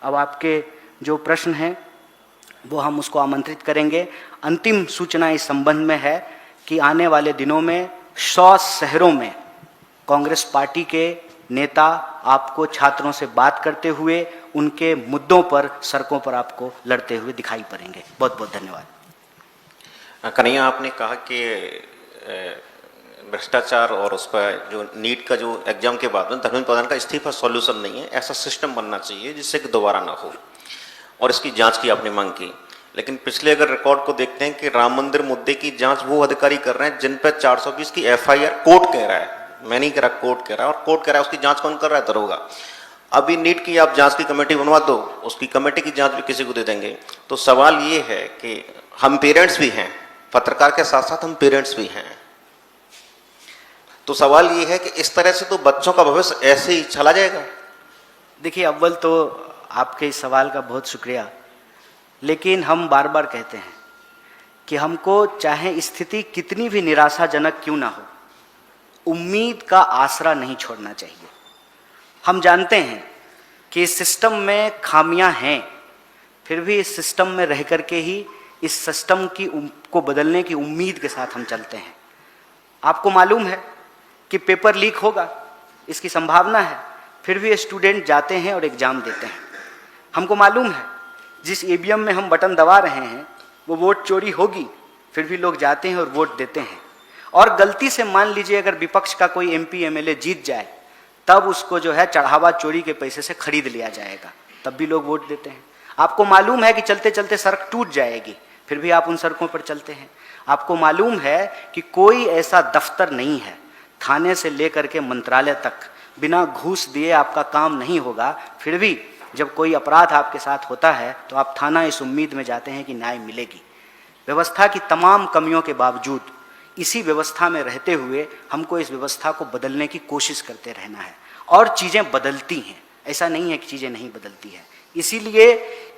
अब आपके जो प्रश्न हैं वो हम उसको आमंत्रित करेंगे। अंतिम सूचना इस संबंध में है कि आने वाले दिनों में 100 शहरों में कांग्रेस पार्टी के नेता आपको छात्रों से बात करते हुए उनके मुद्दों पर सड़कों पर आपको लड़ते हुए दिखाई पड़ेंगे। बहुत बहुत धन्यवाद। कन्हैया, आपने कहा कि भ्रष्टाचार और उस पर जो नीट का जो एग्जाम के बाद में धर्मेंद्र प्रधान का इस्तीफा सॉल्यूशन नहीं है। ऐसा सिस्टम बनना चाहिए जिससे कि दोबारा ना हो, और इसकी जांच की आपने मांग की। लेकिन पिछले अगर रिकॉर्ड को देखते हैं कि राम मंदिर मुद्दे की जांच वो अधिकारी कर रहे हैं जिन पर 420 की FIR कोर्ट कह रहा है, मैं नहीं कह रहा, कोर्ट कह रहा है, और कोर्ट कह रहा है उसकी जांच कौन कर रहा है? दरोगा। अभी नीट की आप जांच की कमेटी बनवा दो, उसकी कमेटी की जांच भी किसी को दे देंगे। तो सवाल ये है कि हम पेरेंट्स भी हैं, पत्रकार के साथ साथ हम पेरेंट्स भी हैं। तो सवाल ये है कि इस तरह से तो बच्चों का भविष्य ऐसे ही चला जाएगा। देखिए, अव्वल तो आपके इस सवाल का बहुत शुक्रिया, लेकिन हम बार बार कहते हैं कि हमको चाहे स्थिति कितनी भी निराशाजनक क्यों ना हो, उम्मीद का आसरा नहीं छोड़ना चाहिए। हम जानते हैं कि इस सिस्टम में खामियां हैं, फिर भी इस सिस्टम में रह करके ही इस सिस्टम को बदलने की उम्मीद के साथ हम चलते हैं। आपको मालूम है कि पेपर लीक होगा, इसकी संभावना है, फिर भी स्टूडेंट जाते हैं और एग्जाम देते हैं। हमको मालूम है जिस EVM में हम बटन दबा रहे हैं वो वोट चोरी होगी, फिर भी लोग जाते हैं और वोट देते हैं। और गलती से मान लीजिए अगर विपक्ष का कोई MP MLA जीत जाए, तब उसको जो है चढ़ावा चोरी के पैसे से खरीद लिया जाएगा, तब भी लोग वोट देते हैं। आपको मालूम है कि चलते चलते सड़क टूट जाएगी, फिर भी आप उन सड़कों पर चलते हैं। आपको मालूम है कि कोई ऐसा दफ्तर नहीं है, थाने से लेकर के मंत्रालय तक बिना घूस दिए आपका काम नहीं होगा, फिर भी जब कोई अपराध आपके साथ होता है तो आप थाना इस उम्मीद में जाते हैं कि न्याय मिलेगी। व्यवस्था की तमाम कमियों के बावजूद इसी व्यवस्था में रहते हुए हमको इस व्यवस्था को बदलने की कोशिश करते रहना है, और चीज़ें बदलती हैं, ऐसा नहीं है कि चीज़ें नहीं बदलती हैं। इसीलिए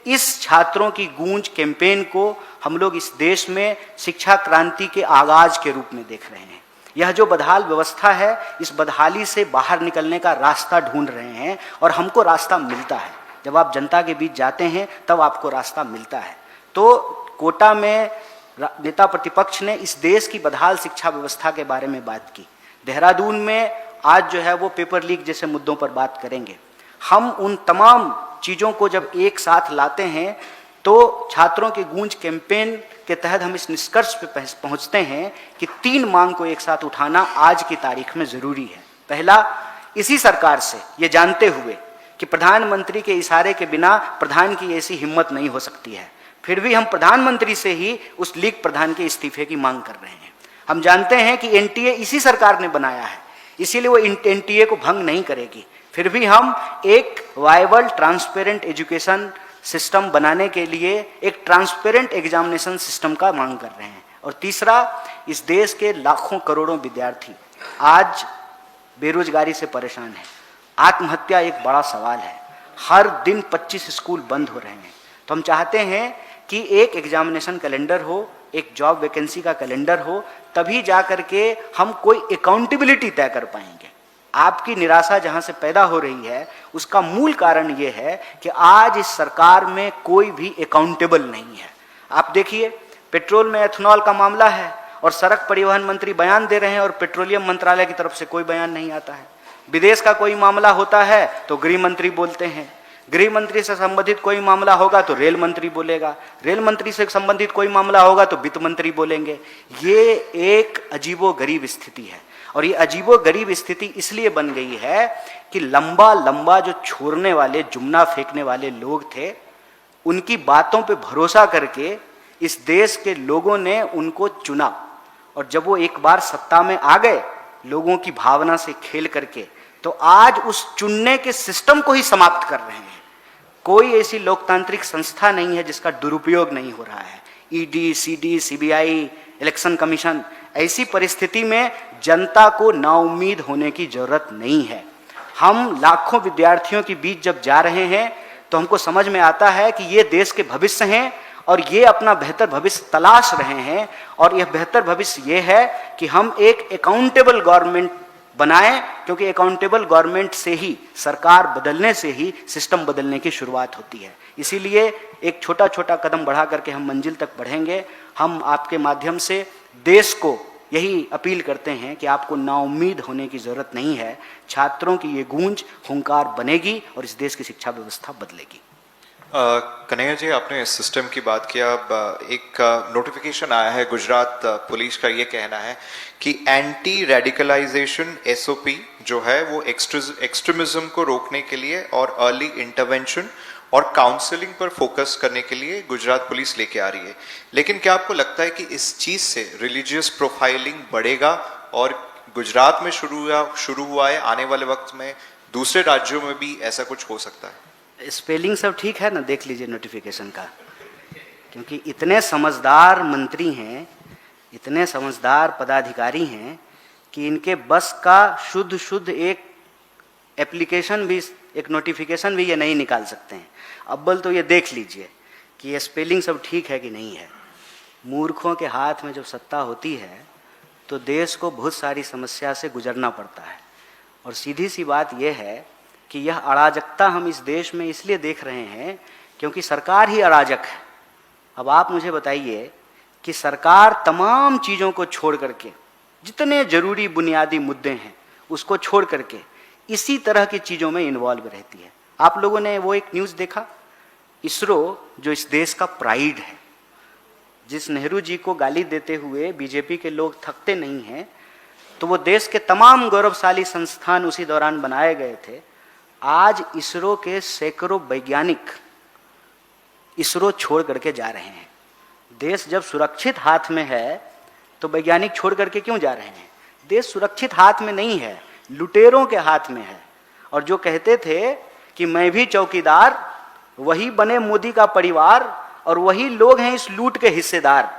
इस छात्रों की गूंज कैंपेन को हम लोग इस देश में शिक्षा क्रांति के आगाज के रूप में देख रहे हैं। यह जो बदहाल व्यवस्था है, इस बदहाली से बाहर निकलने का रास्ता ढूंढ रहे हैं, और हमको रास्ता मिलता है। जब आप जनता के बीच जाते हैं तब आपको रास्ता मिलता है। तो कोटा में नेता प्रतिपक्ष ने इस देश की बदहाल शिक्षा व्यवस्था के बारे में बात की। देहरादून में आज जो है वो पेपर लीक जैसे मुद्दों पर बात करेंगे। हम उन तमाम चीज़ों को जब एक साथ लाते हैं तो छात्रों के गूंज कैंपेन के तहत हम इस निष्कर्ष पे पहुंचते हैं कि 3 मांग को एक साथ उठाना आज की तारीख में जरूरी है। पहला, इसी सरकार से ये जानते हुए कि प्रधानमंत्री के इशारे के बिना प्रधान की ऐसी हिम्मत नहीं हो सकती है, फिर भी हम प्रधानमंत्री से ही उस लीग प्रधान के इस्तीफे की मांग कर रहे हैं। हम जानते हैं कि NTA इसी सरकार ने बनाया है, इसीलिए वो NTA को भंग नहीं करेगी, फिर भी हम एक वायबल ट्रांसपेरेंट एजुकेशन सिस्टम बनाने के लिए एक ट्रांसपेरेंट एग्जामिनेशन सिस्टम का मांग कर रहे हैं। और तीसरा, इस देश के लाखों करोड़ों विद्यार्थी आज बेरोजगारी से परेशान हैं। आत्महत्या एक बड़ा सवाल है, हर दिन 25 स्कूल बंद हो रहे हैं। तो हम चाहते हैं कि एक एग्जामिनेशन कैलेंडर हो, एक जॉब वैकेंसी का कैलेंडर हो, तभी जा करके हम कोई अकाउंटेबिलिटी तय कर पाएंगे। आपकी निराशा जहां से पैदा हो रही है उसका मूल कारण यह है कि आज इस सरकार में कोई भी अकाउंटेबल नहीं है। आप देखिए, पेट्रोल में एथेनॉल का मामला है और सड़क परिवहन मंत्री बयान दे रहे हैं और पेट्रोलियम मंत्रालय की तरफ से कोई बयान नहीं आता है। विदेश का कोई मामला होता है तो गृह मंत्री बोलते हैं, गृह मंत्री से संबंधित कोई मामला होगा तो रेल मंत्री बोलेगा, रेल मंत्री से संबंधित कोई मामला होगा तो वित्त मंत्री बोलेंगे। ये एक अजीबोगरीब स्थिति है, और ये अजीबोगरीब स्थिति इसलिए बन गई है कि लंबा लंबा जो छोड़ने वाले, जुमना फेंकने वाले लोग थे, उनकी बातों पे भरोसा करके इस देश के लोगों ने उनको चुना, और जब वो एक बार सत्ता में आ गए लोगों की भावना से खेल करके, तो आज उस चुनने के सिस्टम को ही समाप्त कर रहे हैं। कोई ऐसी लोकतांत्रिक संस्था नहीं है जिसका दुरुपयोग नहीं हो रहा है। ED, CD, CBI, election commission, ऐसी परिस्थिति में जनता को नाउम्मीद होने की जरूरत नहीं है। हम लाखों विद्यार्थियों के बीच जब जा रहे हैं तो हमको समझ में आता है कि ये देश के भविष्य हैं और ये अपना बेहतर भविष्य तलाश रहे हैं, और यह बेहतर भविष्य ये है कि हम एक अकाउंटेबल गवर्नमेंट बनाएं, क्योंकि अकाउंटेबल गवर्नमेंट से ही, सरकार बदलने से ही सिस्टम बदलने की शुरुआत होती है। इसीलिए एक छोटा छोटा कदम बढ़ा करके हम मंजिल तक बढ़ेंगे। हम आपके माध्यम से देश को यही अपील करते हैं कि आपको नाउम्मीद होने की जरूरत नहीं है। छात्रों की ये गूंज हुंकार बनेगी और इस देश की शिक्षा व्यवस्था बदलेगी। कन्हैया जी, आपने इस सिस्टम की बात किया। अब एक नोटिफिकेशन आया है, गुजरात पुलिस का ये कहना है कि एंटी रेडिकलाइजेशन एसओपी जो है वो एक्सट्रीमिज्म को रोकने के लिए और अर्ली इंटरवेंशन और काउंसलिंग पर फोकस करने के लिए गुजरात पुलिस लेके आ रही है। लेकिन क्या आपको लगता है कि इस चीज से रिलीजियस प्रोफाइलिंग बढ़ेगा और गुजरात में शुरू हुआ है, आने वाले वक्त में दूसरे राज्यों में भी ऐसा कुछ हो सकता है? स्पेलिंग सब ठीक है ना, देख लीजिए नोटिफिकेशन का। क्योंकि इतने समझदार मंत्री हैं, इतने समझदार पदाधिकारी हैं कि इनके बस का शुद्ध एक एप्लीकेशन भी, एक नोटिफिकेशन भी ये नहीं निकाल सकते हैं। अव्वल तो ये देख लीजिए कि ये स्पेलिंग सब ठीक है कि नहीं है। मूर्खों के हाथ में जब सत्ता होती है तो देश को बहुत सारी समस्या से गुजरना पड़ता है। और सीधी सी बात यह है कि यह अराजकता हम इस देश में इसलिए देख रहे हैं क्योंकि सरकार ही अराजक है। अब आप मुझे बताइए कि सरकार तमाम चीज़ों को छोड़ करके, जितने जरूरी बुनियादी मुद्दे हैं उसको छोड़ करके इसी तरह की चीज़ों में इन्वॉल्व रहती है। आप लोगों ने वो एक न्यूज़ देखा, इसरो जो इस देश का प्राइड है, जिस नेहरू जी को गाली देते हुए बीजेपी के लोग थकते नहीं हैं, तो वो देश के तमाम गौरवशाली संस्थान उसी दौरान बनाए गए थे। आज इसरो के सैकड़ों वैज्ञानिक इसरो छोड़ करके जा रहे हैं। देश जब सुरक्षित हाथ में है तो वैज्ञानिक छोड़ करके क्यों जा रहे हैं? देश सुरक्षित हाथ में नहीं है, लुटेरों के हाथ में है। और जो कहते थे कि मैं भी चौकीदार, वही बने मोदी का परिवार और वही लोग हैं इस लूट के हिस्सेदार।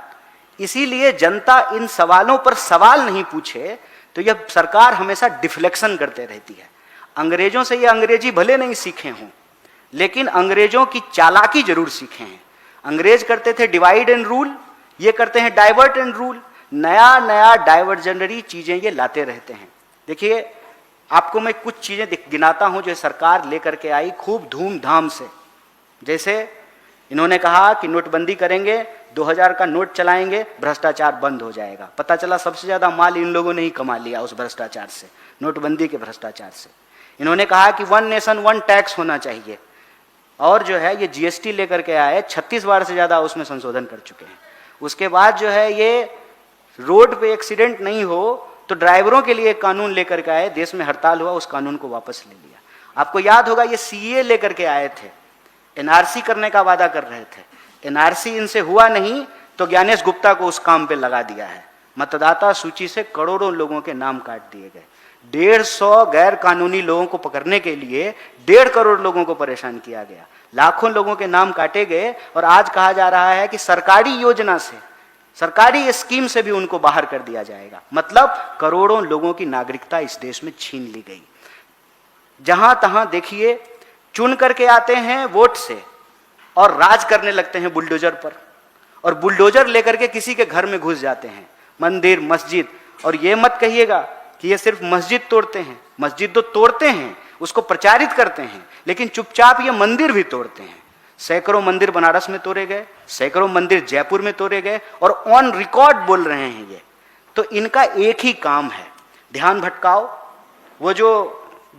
इसीलिए जनता इन सवालों पर सवाल नहीं पूछे तो यह सरकार हमेशा डिफ्लेक्शन करते रहती है। अंग्रेजों से ये अंग्रेजी भले नहीं सीखे हों, लेकिन अंग्रेजों की चालाकी जरूर सीखे हैं। अंग्रेज करते थे डिवाइड एंड रूल, ये करते हैं डाइवर्ट एंड रूल। नया नया डाइवर्जनरी चीजें ये लाते रहते हैं। देखिए, आपको मैं कुछ चीजें गिनाता हूं जो सरकार लेकर के आई खूब धूमधाम से। जैसे इन्होंने कहा कि नोटबंदी करेंगे, 2000 का नोट चलाएंगे, भ्रष्टाचार बंद हो जाएगा। पता चला सबसे ज्यादा माल इन लोगों ने ही कमा लिया उस भ्रष्टाचार से, नोटबंदी के भ्रष्टाचार से। इन्होंने कहा कि 1 नेशन 1 टैक्स होना चाहिए, और जो है ये जीएसटी लेकर के आए, 36 बार से ज्यादा उसमें संशोधन कर चुके हैं। उसके बाद जो है ये रोड पे एक्सीडेंट नहीं हो तो ड्राइवरों के लिए एक कानून लेकर के आए, देश में हड़ताल हुआ, उस कानून को वापस ले लिया। आपको याद होगा ये सीए लेकर के आए थे, एनआरसी करने का वादा कर रहे थे, एनआरसी इनसे हुआ नहीं तो ज्ञानेश गुप्ता को उस काम पे लगा दिया है। मतदाता सूची से करोड़ों लोगों के नाम काट दिए गए। 150 गैर कानूनी लोगों को पकड़ने के लिए 1.5 करोड़ लोगों को परेशान किया गया, लाखों लोगों के नाम काटे गए। और आज कहा जा रहा है कि सरकारी योजना से, सरकारी स्कीम से भी उनको बाहर कर दिया जाएगा। मतलब करोड़ों लोगों की नागरिकता इस देश में छीन ली गई। जहां तहां देखिए, चुन करके आते हैं वोट से और राज करने लगते हैं बुलडोजर पर, और बुलडोजर लेकर के किसी के घर में घुस जाते हैं, मंदिर मस्जिद। और ये मत कहिएगा कि ये सिर्फ मस्जिद तोड़ते हैं, मस्जिद तो तोड़ते हैं, उसको प्रचारित करते हैं, लेकिन चुपचाप ये मंदिर भी तोड़ते हैं। सैकड़ों मंदिर बनारस में तोड़े गए, सैकड़ों मंदिर जयपुर में तोड़े गए, और ऑन रिकॉर्ड बोल रहे हैं ये। तो इनका एक ही काम है, ध्यान भटकाओ। वो जो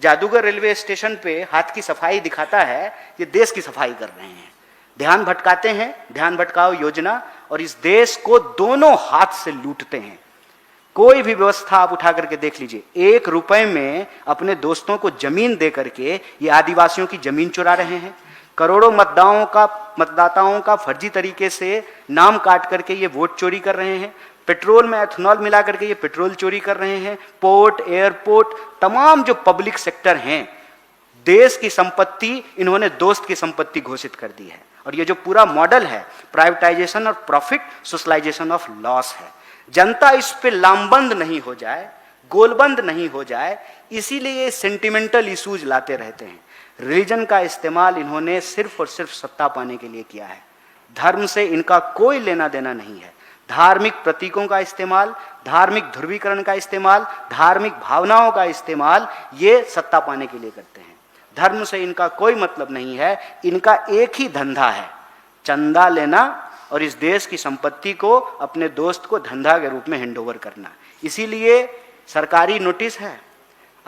जादूगर रेलवे स्टेशन पे हाथ की सफाई दिखाता है, ये देश की सफाई कर रहे हैं। ध्यान भटकाते हैं, ध्यान भटकाओ योजना, और इस देश को दोनों हाथ से लूटते हैं। कोई भी व्यवस्था आप उठा करके देख लीजिए, 1 रुपए में अपने दोस्तों को जमीन दे करके ये आदिवासियों की जमीन चुरा रहे हैं। करोड़ों मतदाताओं का फर्जी तरीके से नाम काट करके ये वोट चोरी कर रहे हैं। पेट्रोल में एथेनॉल मिला करके ये पेट्रोल चोरी कर रहे हैं। पोर्ट, एयरपोर्ट, तमाम जो पब्लिक सेक्टर हैं, देश की संपत्ति इन्होंने दोस्त की संपत्ति घोषित कर दी है। और ये जो पूरा मॉडल है, प्राइवेटाइजेशन और प्रॉफिट, सोशलाइजेशन ऑफ लॉस है। जनता इस पे लामबंद नहीं हो जाए, गोलबंद नहीं हो जाए, इसीलिए ये सेंटिमेंटल इश्यूज लाते रहते हैं। रिलीजन का इस्तेमाल इन्होंने सिर्फ और सिर्फ सत्ता पाने के लिए किया है। धर्म से इनका कोई लेना देना नहीं है। धार्मिक प्रतीकों का इस्तेमाल, धार्मिक ध्रुवीकरण का इस्तेमाल, धार्मिक भावनाओं का इस्तेमाल ये सत्ता पाने के लिए करते हैं। धर्म से इनका कोई मतलब नहीं है, इनका एक ही धंधा है, चंदा लेना और इस देश की संपत्ति को अपने दोस्त को धंधा के रूप में हैंडओवर करना। इसीलिए सरकारी नोटिस है,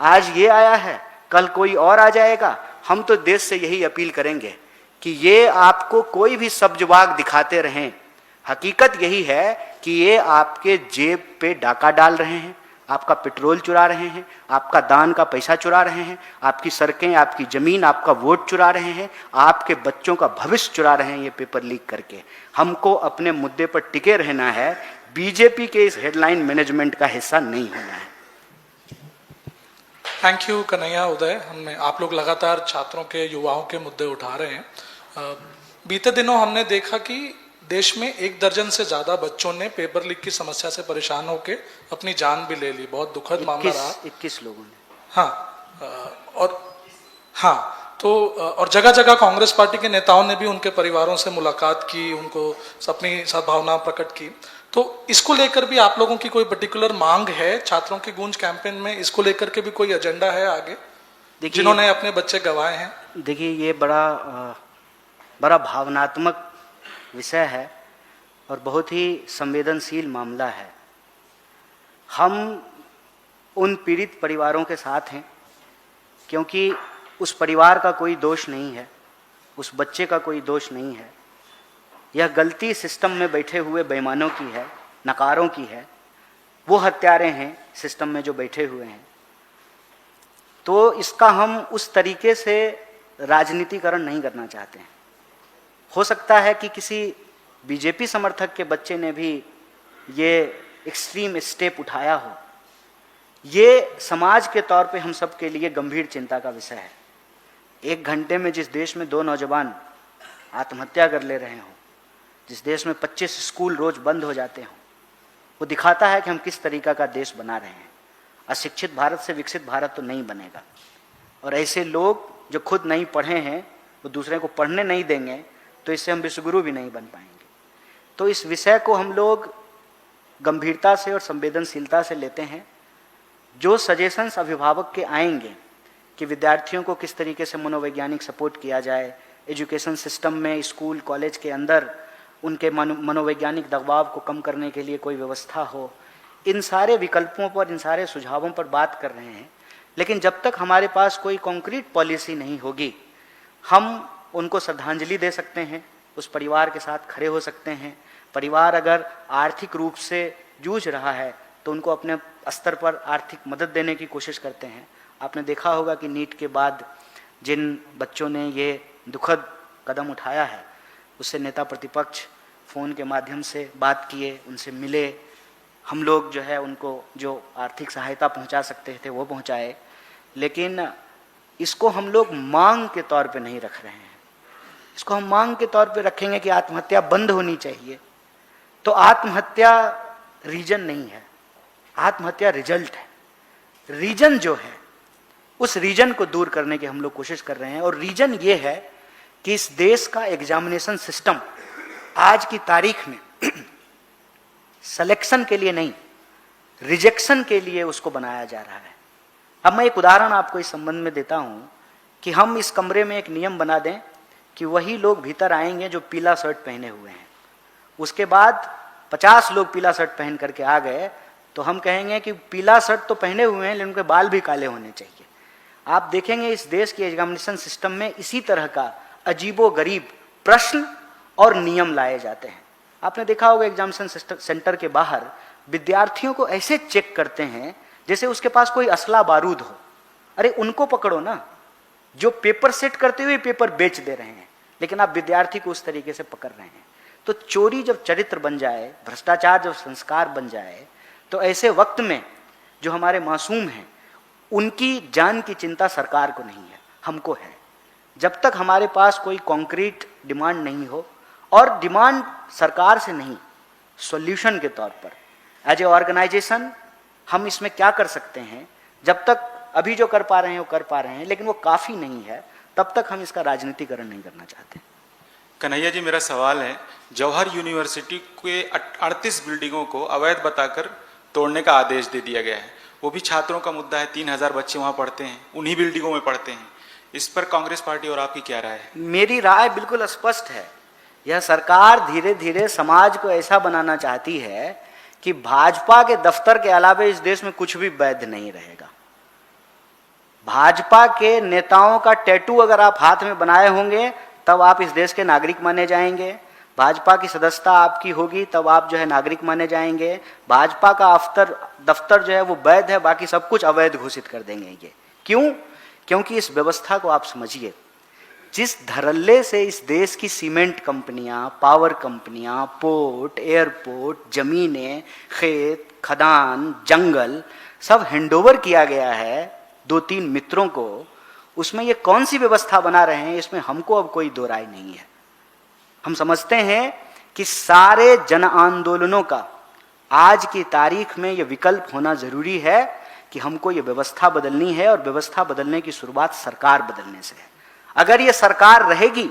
आज ये आया है, कल कोई और आ जाएगा। हम तो देश से यही अपील करेंगे कि ये आपको कोई भी सब्जवाग दिखाते रहें, हकीकत यही है कि ये आपके जेब पे डाका डाल रहे हैं, आपका पेट्रोल चुरा रहे हैं, आपका दान का पैसा चुरा रहे हैं, आपकी सड़कें, आपकी जमीन, आपका वोट चुरा रहे हैं, आपके बच्चों का भविष्य चुरा रहे हैं ये पेपर लीक करके। हमको अपने मुद्दे पर टिके रहना है, बीजेपी के इस हेडलाइन मैनेजमेंट का हिस्सा नहीं होना है। थैंक यू कन्हैया, उदय। आप लोग लगातार छात्रों के, युवाओं के मुद्दे उठा रहे हैं। बीते दिनों हमने देखा कि देश में 1 दर्जन से ज्यादा बच्चों ने पेपर लीक की समस्या से परेशान होकर अपनी जान भी ले ली। बहुत दुखद मामला रहा। 21 लोगों ने। और जगह जगह कांग्रेस पार्टी के नेताओं ने भी उनके परिवारों से मुलाकात की, उनको अपनी सद्भावना प्रकट की। तो इसको लेकर भी आप लोगों की कोई पर्टिकुलर मांग है? छात्रों की गूंज कैंपेन में इसको लेकर के भी कोई एजेंडा है आगे, जिन्होंने अपने बच्चे गंवाए हैं? देखिए, ये बड़ा भावनात्मक विषय है और बहुत ही संवेदनशील मामला है। हम उन पीड़ित परिवारों के साथ हैं, क्योंकि उस परिवार का कोई दोष नहीं है, उस बच्चे का कोई दोष नहीं है। यह गलती सिस्टम में बैठे हुए बेईमानों की है, नकारों की है। वो हत्यारे हैं सिस्टम में जो बैठे हुए हैं। तो इसका हम उस तरीके से राजनीतिकरण नहीं करना चाहते हैं। हो सकता है कि किसी बीजेपी समर्थक के बच्चे ने भी ये एक्सट्रीम स्टेप उठाया हो। ये समाज के तौर पे हम सब के लिए गंभीर चिंता का विषय है। 1 घंटे में जिस देश में 2 नौजवान आत्महत्या कर ले रहे हों, जिस देश में 25 स्कूल रोज बंद हो जाते हों, वो दिखाता है कि हम किस तरीका का देश बना रहे हैं। अशिक्षित भारत से विकसित भारत तो नहीं बनेगा। और ऐसे लोग जो खुद नहीं पढ़े हैं वो दूसरे को पढ़ने नहीं देंगे, तो इससे हम विश्वगुरु भी नहीं बन पाएंगे। तो इस विषय को हम लोग गंभीरता से और संवेदनशीलता से लेते हैं। जो सजेशंस अभिभावक के आएंगे कि विद्यार्थियों को किस तरीके से मनोवैज्ञानिक सपोर्ट किया जाए, एजुकेशन सिस्टम में, स्कूल कॉलेज के अंदर उनके मनोवैज्ञानिक दबाव को कम करने के लिए कोई व्यवस्था हो, इन सारे विकल्पों पर, इन सारे सुझावों पर बात कर रहे हैं। लेकिन जब तक हमारे पास कोई कॉन्क्रीट पॉलिसी नहीं होगी, हम उनको श्रद्धांजलि दे सकते हैं, उस परिवार के साथ खड़े हो सकते हैं। परिवार अगर आर्थिक रूप से जूझ रहा है तो उनको अपने स्तर पर आर्थिक मदद देने की कोशिश करते हैं। आपने देखा होगा कि नीट के बाद जिन बच्चों ने ये दुखद कदम उठाया है, उससे नेता प्रतिपक्ष फ़ोन के माध्यम से बात किए, उनसे मिले। हम लोग जो है उनको जो आर्थिक सहायता पहुंचा सकते थे वो पहुंचाए। लेकिन इसको हम लोग मांग के तौर पे नहीं रख रहे हैं। इसको हम मांग के तौर पे रखेंगे कि आत्महत्या बंद होनी चाहिए, तो आत्महत्या रीजन नहीं है, आत्महत्या रिजल्ट है। रीजन जो है, उस रीजन को दूर करने की हम लोग कोशिश कर रहे हैं। और रीजन ये है कि इस देश का एग्जामिनेशन सिस्टम आज की तारीख में सिलेक्शन के लिए नहीं, रिजेक्शन के लिए उसको बनाया जा रहा है। अब मैं एक उदाहरण आपको इस संबंध में देता हूं कि हम इस कमरे में एक नियम बना दें कि वही लोग भीतर आएंगे जो पीला शर्ट पहने हुए हैं। उसके बाद 50 लोग पीला शर्ट पहन करके आ गए, तो हम कहेंगे कि पीला शर्ट तो पहने हुए हैं लेकिन उनके बाल भी काले होने चाहिए। आप देखेंगे इस देश के एग्जामिनेशन सिस्टम में इसी तरह का अजीबोगरीब प्रश्न और नियम लाए जाते हैं। आपने देखा होगा एग्जामिनेशन सेंटर के बाहर विद्यार्थियों को ऐसे चेक करते हैं जैसे उसके पास कोई असला बारूद हो। अरे उनको पकड़ो ना, जो पेपर सेट करते हुए पेपर बेच दे रहे हैं, लेकिन आप विद्यार्थी को उस तरीके से पकड़ रहे हैं। तो चोरी जब चरित्र बन जाए, भ्रष्टाचार जब संस्कार बन जाए, तो ऐसे वक्त में जो हमारे मासूम हैं उनकी जान की चिंता सरकार को नहीं है, हमको है। जब तक हमारे पास कोई कॉन्क्रीट डिमांड नहीं हो, और डिमांड सरकार से नहीं, सॉल्यूशन के तौर पर एज ए ऑर्गेनाइजेशन हम इसमें क्या कर सकते हैं, जब तक अभी जो कर पा रहे हैं वो कर पा रहे हैं, लेकिन वो काफ़ी नहीं है, तब तक हम इसका राजनीतिकरण नहीं करना चाहते। कन्हैया जी, मेरा सवाल है, जवाहर यूनिवर्सिटी के 38 बिल्डिंगों को अवैध बताकर तोड़ने का आदेश दे दिया गया है। वो भी छात्रों का मुद्दा है, 3000 बच्चे वहाँ पढ़ते हैं, उन्हीं बिल्डिंगों में पढ़ते हैं। इस पर कांग्रेस पार्टी और आपकी क्या राय है? मेरी राय बिल्कुल स्पष्ट है। यह सरकार धीरे धीरे समाज को ऐसा बनाना चाहती है कि भाजपा के दफ्तर के अलावा इस देश में कुछ भी वैध नहीं रहेगा। भाजपा के नेताओं का टैटू अगर आप हाथ में बनाए होंगे तब आप इस देश के नागरिक माने जाएंगे। भाजपा की सदस्यता आपकी होगी तब आप जो है नागरिक माने जाएंगे। भाजपा का दफ्तर जो है वो वैध है, बाकी सब कुछ अवैध घोषित कर देंगे। ये क्यों? क्योंकि इस व्यवस्था को आप समझिए, जिस धड़ल्ले से इस देश की सीमेंट कंपनियां, पावर कंपनियां, पोर्ट, एयरपोर्ट, जमीनें, खेत, खदान, जंगल सब हैंडओवर किया गया है 2-3 मित्रों को, उसमें ये कौन सी व्यवस्था बना रहे हैं, इसमें हमको अब कोई दो राय नहीं है। हम समझते हैं कि सारे जन आंदोलनों का आज की तारीख में यह विकल्प होना जरूरी है कि हमको ये व्यवस्था बदलनी है, और व्यवस्था बदलने की शुरुआत सरकार बदलने से है। अगर ये सरकार रहेगी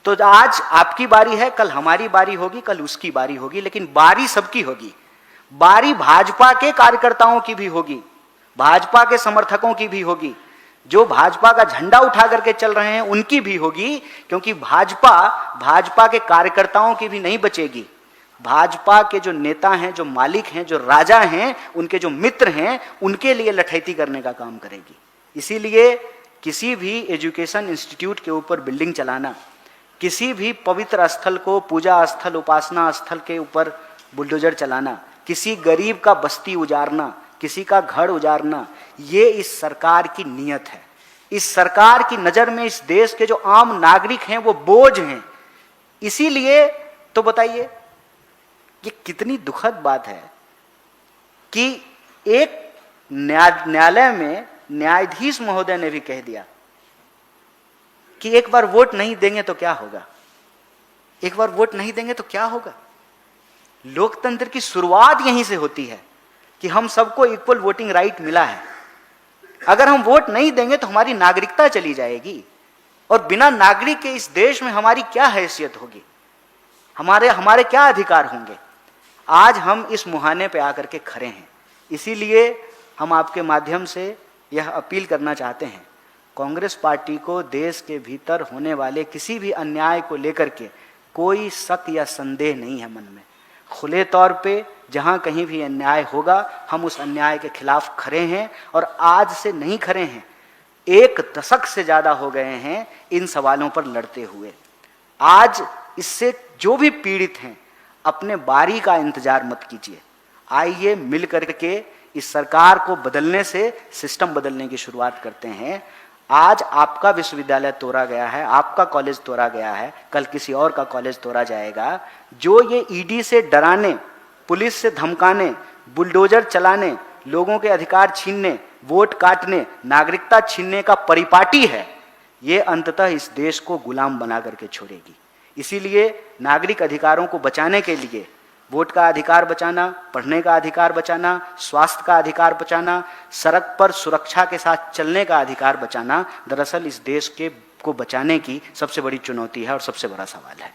तो आज आपकी बारी है, कल हमारी बारी होगी, कल उसकी बारी होगी, लेकिन बारी सबकी होगी। बारी भाजपा के कार्यकर्ताओं की भी होगी, भाजपा के समर्थकों की भी होगी, जो भाजपा का झंडा उठा करके चल रहे हैं उनकी भी होगी, क्योंकि भाजपा के कार्यकर्ताओं की भी नहीं बचेगी। भाजपा के जो नेता हैं, जो मालिक हैं, जो राजा हैं, उनके जो मित्र हैं, उनके लिए लठैती करने का काम करेगी। इसीलिए किसी भी एजुकेशन इंस्टीट्यूट के ऊपर बिल्डिंग चलाना, किसी भी पवित्र स्थल को, पूजा स्थल, उपासना स्थल के ऊपर बुलडोजर चलाना, किसी गरीब का बस्ती उजाड़ना, किसी का घर उजाड़ना, ये इस सरकार की नीयत है। इस सरकार की नजर में इस देश के जो आम नागरिक हैं वो बोझ हैं। इसीलिए तो बताइए, ये कितनी दुखद बात है कि एक न्यायालय में न्यायाधीश महोदय ने भी कह दिया कि एक बार वोट नहीं देंगे तो क्या होगा, एक बार वोट नहीं देंगे तो क्या होगा। लोकतंत्र की शुरुआत यहीं से होती है कि हम सबको इक्वल वोटिंग राइट मिला है। अगर हम वोट नहीं देंगे तो हमारी नागरिकता चली जाएगी, और बिना नागरिक के इस देश में हमारी क्या हैसियत होगी, हमारे क्या अधिकार होंगे। आज हम इस मुहाने पे आकर के खड़े हैं। इसीलिए हम आपके माध्यम से यह अपील करना चाहते हैं, कांग्रेस पार्टी को देश के भीतर होने वाले किसी भी अन्याय को लेकर के कोई शक या संदेह नहीं है मन में। खुले तौर पे जहां कहीं भी अन्याय होगा हम उस अन्याय के खिलाफ खड़े हैं, और आज से नहीं खड़े हैं, 1 दशक से ज्यादा हो गए हैं इन सवालों पर लड़ते हुए। आज इससे जो भी पीड़ित हैं अपने बारी का इंतजार मत कीजिए, आइए मिल करके इस सरकार को बदलने से सिस्टम बदलने की शुरुआत करते हैं। आज आपका विश्वविद्यालय तोड़ा गया है, आपका कॉलेज तोड़ा गया है, कल किसी और का कॉलेज तोड़ा जाएगा। जो ये ईडी से डराने, पुलिस से धमकाने, बुलडोजर चलाने, लोगों के अधिकार छीनने, वोट काटने, नागरिकता छीनने का परिपाटी है, ये अंततः इस देश को गुलाम बना करके छोड़ेगी। इसीलिए नागरिक अधिकारों को बचाने के लिए वोट का अधिकार बचाना, पढ़ने का अधिकार बचाना, स्वास्थ्य का अधिकार बचाना, सड़क पर सुरक्षा के साथ चलने का अधिकार बचाना, दरअसल इस देश को बचाने की सबसे बड़ी चुनौती है और सबसे बड़ा सवाल है।